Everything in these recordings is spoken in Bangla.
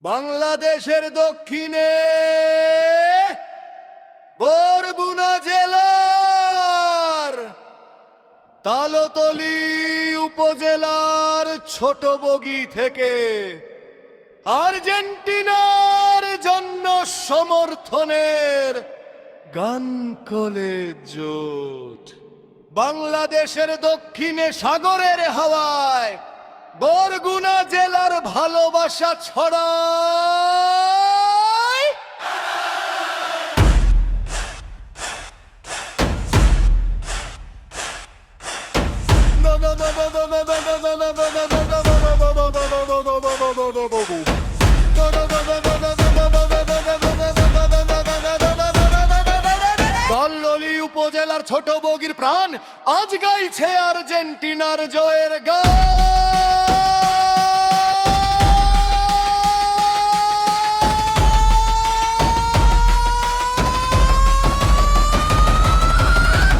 বাংলাদেশের দক্ষিণে বরগুনা জেলার তালতলী উপজেলার ছোট বগি থেকে আর্জেন্টিনার জন্য সমর্থনের গান কলে জোট। বাংলাদেশের দক্ষিণে সাগরের হাওয়ায় বরগুনা জেলার ভালোবাসা ছড়ায়। তালতলী উপজেলার ছোট বগির প্রাণ আজ গাইছে আর্জেন্টিনার জয়ের গান।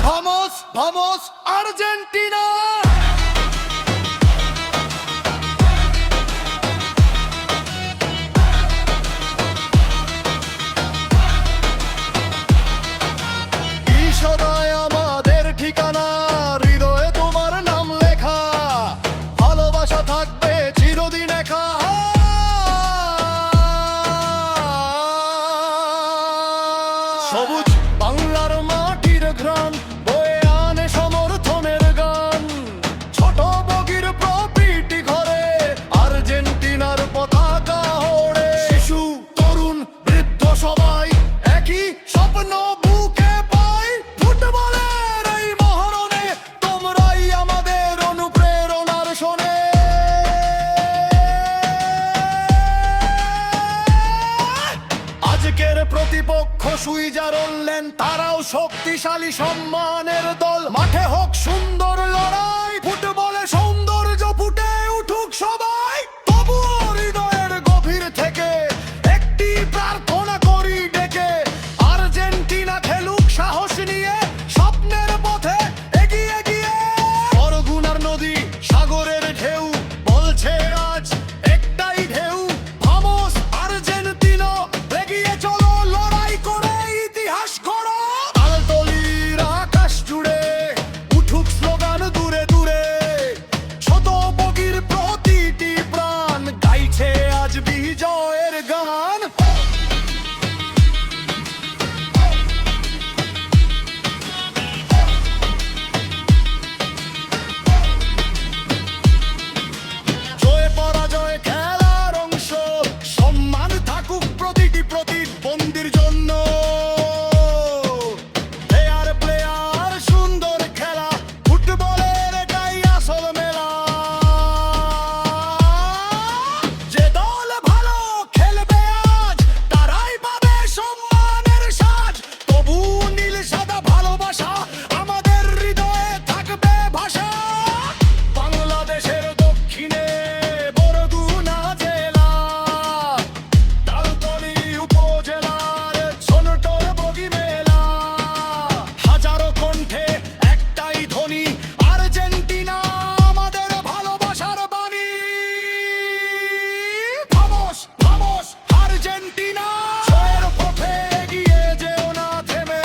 Vamos, vamos, Argentina! ঈশ্বরায় আমাদের ঠিকানা, হৃদয়ে তোমার নাম লেখা, ভালোবাসা থাকবে চিরদিন একা। সবুজ বাংলার মাটির ঘ্রাণ বয়ে আনে সমর্থনের গান। ছোট বগির প্রতিটি ঘরে আর্জেন্টিনার পতাকা ওড়ে। শিশু তরুণ বৃদ্ধ সবাই একই স্বপ্ন বুকে পায়। ফুটবলের এই মহরণে তোমরাই আমাদের অনুপ্রেরণার শোনে। আজকের প্রতিপক্ষ সুইজারল্যান্ড, তারাও শক্তিশালী সম্মানের দল। মাঠে হোক সুন্দর লড়াই, ফুটবলে সৌন্দর্য ফুটে উঠুক সবাই। তবুও হৃদয়ের গভীর থেকে একটি প্রার্থনা করি ডেকে, আর্জেন্টিনা খেলুক সাহস নিয়ে স্বপ্নের পথে এগিয়ে গিয়ে। বরগুনার নদী সাগরের ঢেউ বলছে আজ একটাই ঢেউ। ভামোস আর্জেন্টিনা, এগিয়ে চলো লড়াই করে ইতিহাস গড়ো। তালতলীর আকাশ জুড়ে উঠুক স্লোগান দূরে দূরে। ছোট বগির প্রতিটি প্রাণ গাইছে আজ বিজয়ের গান। জয় পরাজয় খেলার অংশ, সম্মান থাকুক প্রতিটি প্রতিদ্বন্দ্বীর জন্য। প্লেয়ার প্লেয়ার সুন্দর খেলা, ফুটবলের এটাই আসল মেলা। যে দল ভালো খেলবে আজ, তারাই পাবে সম্মানের সাজ। তবু নীল সাদা ভালোবাসা আমাদের হৃদয়ে থাকবে ভাষা। বাংলাদেশের দক্ষিণে বরগুনা জেলা, তালতলী উপজেলার ছোট বগি মেলা। হাজারো কণ্ঠে একটাই ধ্বনি, আর্জেন্টিনা আমাদের ভালোবাসার বাণী। ভামোস ভামোস আর্জেন্টিনা, জয়ের পথে এগিয়ে যেও না থেমে।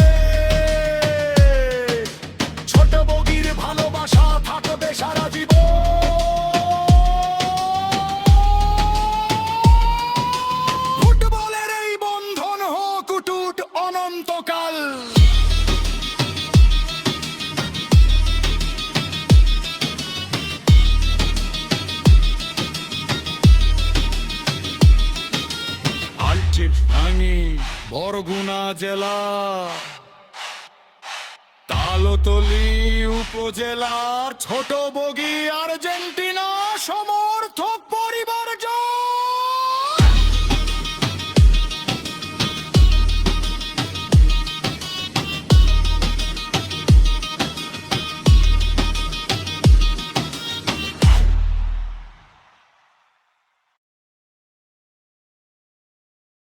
ছোট বগির ভালোবাসা থাকবে সারা জীবন। ফুটবলের এই বন্ধন হোক অটুট অনন্তকাল। বরগুনা জেলা, তালতলী উপজেলার ছোট বগি আর্জেন্টিনা সময়।